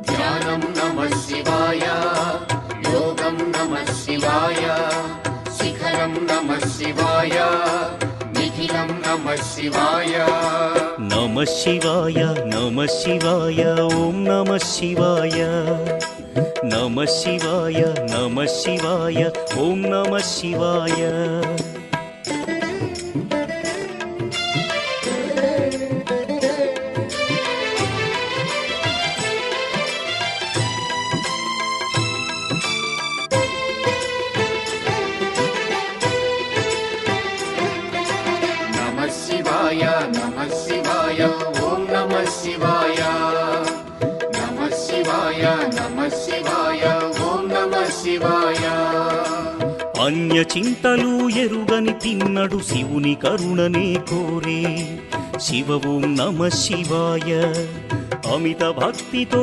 ధ్యానం నమః శివాయ, యోగం నమః శివాయ, శిఖరం నమః శివాయ, నిఖిలం నమః శివాయ. నమః శివాయ నమః శివాయ ఓం నమః శివాయ. నమః శివాయ నమః శివాయ ఓం నమః శివాయ. నమః శివాయ నమః శివాయ ఓం నమః శివాయ. నమః శివాయ నమః శివాయ ఓం నమః శివాయ. అన్య చింతలు ఎరుగని తిన్నడు శివుని కరుణనే కోరే. శివ ఓం నమః శివాయ. అమిత భక్తితో